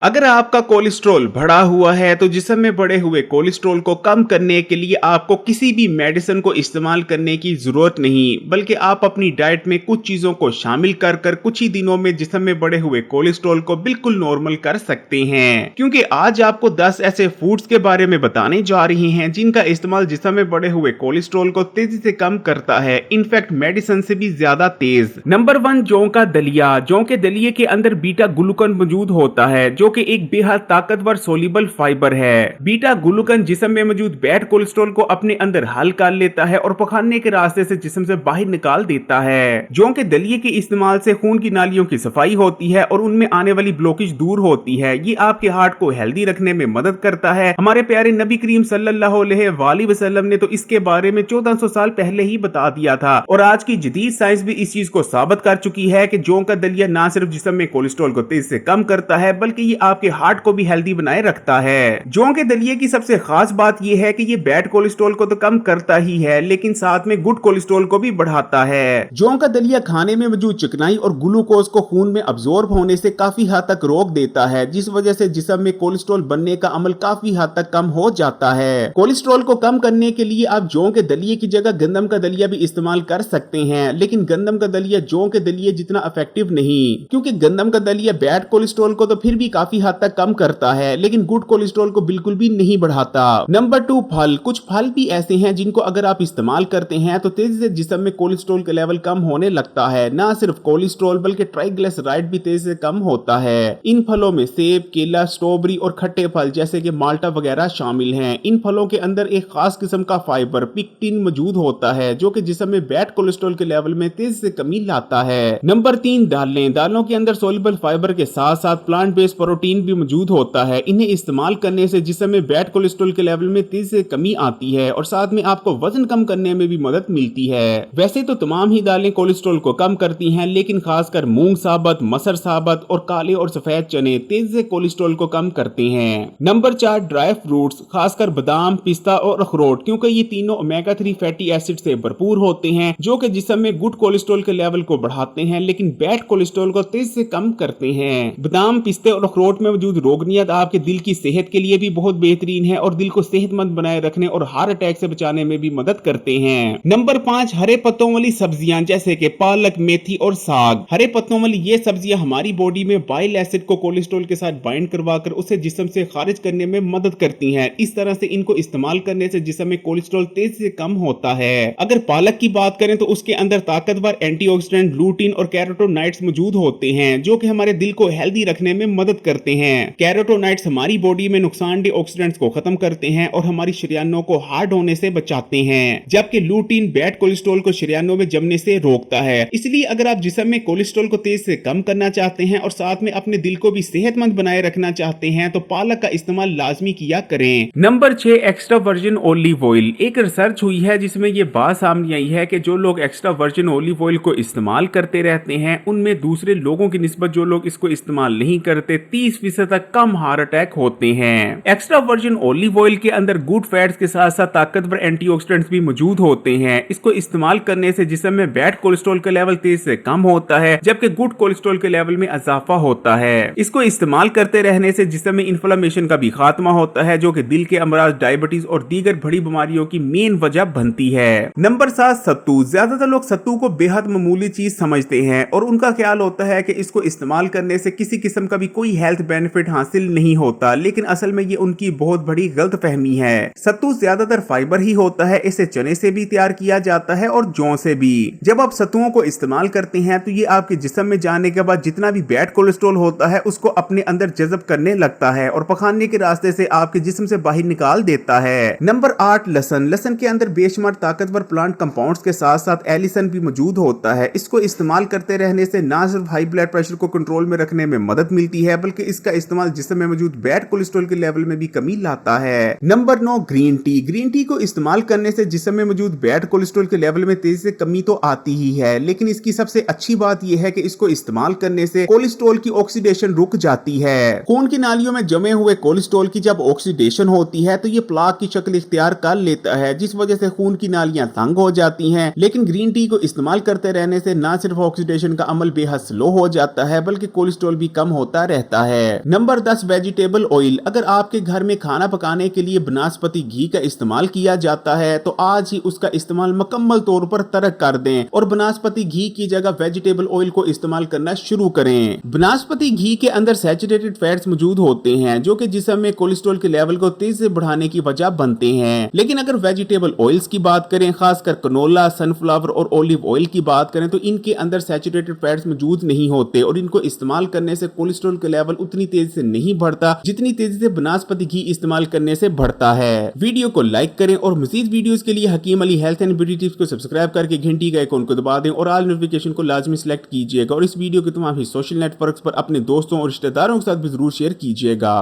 अगर आपका कोलेस्ट्रॉल बढ़ा हुआ है तो जिस्म में बढ़े हुए कोलेस्ट्रॉल को कम करने के लिए आपको किसी भी मेडिसिन को इस्तेमाल करने की जरूरत नहीं, बल्कि आप अपनी डाइट में कुछ चीजों को शामिल कर कर कुछ ही दिनों में जिस्म में बढ़े हुए कोलेस्ट्रॉल को बिल्कुल नॉर्मल कर सकते हैं। क्योंकि आज आपको 10 ऐसे फूड्स के बारे में बताने जा रही हैं जिनका इस्तेमाल जिस्म में बढ़े हुए कोलेस्ट्रॉल को तेजी से कम करता है, इनफैक्ट मेडिसिन से भी ज्यादा तेज। नंबर 1, जौ का दलिया। जौ के दलिये के अंदर बीटा ग्लूकन मौजूद होता है जो कि एक बेहद ताकतवर सोल्यूबल फाइबर है। बीटा ग्लूकन जिस्म में मौजूद बैड कोलेस्ट्रॉल को अपने अंदर हल कर लेता है और पखाने के रास्ते से जिस्म से बाहर निकाल देता है। जौ के दलिये के इस्तेमाल से खून की नालियों की सफाई होती है और उनमें आने वाली ब्लॉकेज दूर होती है। ये आपके हार्ट को हेल्दी रखने में मदद करता है। हमारे प्यारे नबी करीम सल्लल्लाहु अलैहि वसल्लम ने तो इसके बारे में 1400 साल पहले ही बता दिया था और आज की जदीद साइंस भी इस चीज को साबित कर चुकी है कि जौ का दलिया ना सिर्फ जिस्म में कोलेस्ट्रॉल को तेज से कम करता है बल्कि ये आपके हार्ट को भी हेल्दी बनाए रखता है। जौ के दलिये की सबसे खास बात यह है कि ये बैड कोलेस्ट्रॉल को तो कम करता ही है लेकिन साथ में गुड कोलेस्ट्रॉल को भी बढ़ाता है। जौ का दलिया खाने में मौजूद चिकनाई और ग्लूकोज को खून में अब्सॉर्ब होने से काफी हद तक रोक देता है, जिस वजह से जिस्म में कोलेस्ट्रॉल बनने का अमल काफी हद तक कम हो जाता है। कोलेस्ट्रॉल को कम करने के लिए आप जौ के दलिये की जगह गंदम का दलिया भी इस्तेमाल कर सकते हैं, लेकिन गंदम का दलिया जौ के दलिये जितना इफेक्टिव नहीं, क्योंकि गंदम का दलिया बैड कोलेस्ट्रॉल को तो फिर भी काफी हद तक कम करता है लेकिन गुड कोलेस्ट्रॉल को बिल्कुल भी नहीं बढ़ाता। नंबर 2, फल। कुछ फल भी ऐसे हैं जिनको अगर आप इस्तेमाल करते हैं तो तेजी से जिस्म में कोलेस्ट्रॉल का लेवल कम होने लगता है। ना सिर्फ कोलेस्ट्रॉल बल्कि ट्राइग्लिसराइड भी तेजी से कम होता है। इन फलों में सेब, केला, स्ट्रॉबेरी और खट्टे फल जैसे कि माल्टा वगैरह शामिल हैं। इन फलों के अंदर एक खास किस्म का फाइबर पिक्टिन मौजूद होता है जो कि जिस्म में बैड कोलेस्ट्रॉल के लेवल में तेजी से कमी लाता है। नंबर 3, दालें। दालों के अंदर सोल्युबल फाइबर के साथ साथ प्लांट बेस्ड प्रोटीन भी मौजूद होता है। इन्हें इस्तेमाल करने से जिस्म में बैड कोलेस्ट्रॉल के लेवल में तेजी से कमी आती है और साथ में आपको वजन कम करने में भी मदद मिलती है। वैसे तो तमाम ही दालें कोलेस्ट्रॉल को कम करती हैं लेकिन खासकर मूंग साबत, मसर साबत और काले और सफेद चने तेजी से कोलेस्ट्रॉल को कम करते हैं। नंबर 4, ड्राई फ्रूट्स, खासकर बादाम, पिस्ता और अखरोट, क्योंकि ये तीनों ओमेगा 3 फैटी एसिड से भरपूर होते हैं जो कि जिस्म में गुड कोलेस्ट्रॉल के लेवल को बढ़ाते हैं लेकिन बैड कोलेस्ट्रॉल को तेजी से कम करते हैं। बादाम, पिस्ते और अखरोट में मौजूद रोगनियत आपके दिल की सेहत के लिए भी बहुत बेहतरीन है और दिल को सेहतमंद बनाए रखने और हार्ट अटैक से बचाने में भी मदद करते हैं। नंबर 5, हरे पत्तों वाली सब्जियां जैसे कि पालक, मेथी और साग। हरे पत्तों वाली ये सब्जियां हमारी बॉडी में बाइल एसिड को कोलेस्ट्रॉल के साथ बाइंड करवाकर उसे जिस्म से खारिज करने में मदद करती हैं। इस तरह से इनको इस्तेमाल करने से जिस्म में कोलेस्ट्रॉल तेजी से कम होता है। अगर पालक की बात करें तो उसके अंदर ताकतवर एंटीऑक्सीडेंट लूटिन और कैरोटोनाइट्स मौजूद होते हैं जो कि हमारे दिल को हेल्दी रखने में मदद करते हैं। कैरोटोनाइट्स हमारी बॉडी में नुकसानदेह ऑक्सीडेंट्स को खत्म करते हैं और हमारी शरीयानों को हार्ड होने से बचाते हैं, जबकि लूटिन बैड कोलेस्ट्रॉल को शरीयानों में जमने से रोकता है। इसलिए अगर आप जिस्म में कोलेस्ट्रॉल को तेज से कम करना चाहते हैं और साथ में अपने दिल को भी सेहतमंद बनाए रखना चाहते हैं तो पालक का इस्तेमाल लाजमी किया करें। Number 6, extra virgin olive oil. एक रिसर्च हुई है जिसमें यह बात सामने आई है कि जो लोग एक्स्ट्रा वर्जिन ऑलिव ऑयल को इस्तेमाल करते रहते हैं उनमें दूसरे लोगों की निस्बत जो लोग इसको इस्तेमाल नहीं करते 30% तक कम हार्ट अटैक होते हैं। एक्स्ट्रा वर्जिन ऑलिव ऑयल के अंदर गुड फैट्स के साथ साथ ताकतवर एंटीऑक्सीडेंट्स भी मौजूद होते हैं। इसको इस्तेमाल करने से जिस्म में बैड कोलेस्ट्रॉल का लेवल तेज से कम होता है जबकि गुड कोलेस्ट्रॉल के लेवल में इजाफा होता है। इसको इस्तेमाल करते रहने से जिस्म में इन्फ्लेमेशन का भी खात्मा होता है जो कि दिल के अमराज, डायबिटीज और दीगर बड़ी बीमारियों की मेन वजह बनती है। नंबर 7, सत्तू। ज्यादातर लोग सत्तू को बेहद मामूली चीज समझते हैं और उनका ख्याल होता है कि इसको इस्तेमाल करने से किसी किस्म का भी कोई हेल्थ बेनिफिट हासिल नहीं होता, लेकिन असल में ये उनकी बहुत बड़ी गलत फहमी है। सत्तू ज्यादातर फाइबर ही होता है, इसे चने से भी तैयार किया जाता है और जौ से भी। जब आप सत्तुओं को इस्तेमाल करते हैं तो ये आपके जिस्म में जाने के बाद जितना भी बैड कोलेस्ट्रॉल होता है उसको अपने अंदर जज़ब करने लगता है और पखाने के रास्ते से आपके जिस्म से बाहर निकाल देता है। नंबर 8, लहसुन। लहसुन के अंदर बेशुमार ताकतवर प्लांट कंपाउंड्स के साथ साथ एलिसन भी मौजूद होता है। इसको इस्तेमाल करते रहने से ना सिर्फ हाई ब्लड प्रेशर को कंट्रोल में रखने में मदद मिलती है बल्कि इसका इस्तेमाल जिस्म में मौजूद बैड कोलेस्ट्रॉल के लेवल में भी कमी लाता है। Number 9, green tea. Green tea को इस्तेमाल करने से जिस्म में मौजूद बैड कोलेस्ट्रॉल के लेवल में तेजी से कमी तो आती ही है, लेकिन इसकी सबसे अच्छी बात यह है कि इसको इस्तेमाल करने से कोलेस्ट्रॉल की ऑक्सीडेशन रुक जाती है। खून की नालियों में जमे हुए कोलेस्ट्रॉल की जब ऑक्सीडेशन होती है तो ये प्लाक की शक्ल इख्तियार कर लेता है जिस वजह से खून की नालियां तंग हो जाती हैं। लेकिन ग्रीन टी को इस्तेमाल करते रहने से ना सिर्फ ऑक्सीडेशन का अमल बेहद स्लो हो जाता है बल्कि कोलेस्ट्रॉल भी कम होता रहता है। है। Number 10 vegetable oil. अगर आपके घर में खाना पकाने के लिए बनस्पति घी का इस्तेमाल किया जाता है तो आज ही उसका इस्तेमाल मुकम्मल तौर पर तर्क कर दें और बनस्पति घी की जगह वेजिटेबल ऑयल को इस्तेमाल करना शुरू करें। बनस्पति घी के अंदर सैचुरेटेड फैट्स मौजूद होते हैं जो कि जिस्म में कोलेस्ट्रॉल के लेवल को तेज से बढ़ाने की वजह बनते हैं। लेकिन अगर वेजिटेबल ऑयल्स की बात करें, खासकर कनोला, सनफ्लावर और ओलिव ऑयल की बात करें तो इनके अंदर सैचुरेटेड फैट्स मौजूद नहीं होते और इनको इस्तेमाल करने से कोलेस्ट्रॉल का लेवल उतनी तेजी से नहीं बढ़ता जितनी तेजी से बनस्पति घी इस्तेमाल करने से बढ़ता है। वीडियो को लाइक करें और मजीद वीडियोस के लिए Hakeem Ali health and beauty tips को सब्सक्राइब करके घंटी का आइकन को दबा दें और ऑल नोटिफिकेशन को लाजमी सिलेक्ट कीजिएगा और इस वीडियो को तमाम ही सोशल नेटवर्क्स पर अपने दोस्तों और रिश्तेदारों के साथ भी जरूर शेयर कीजिएगा।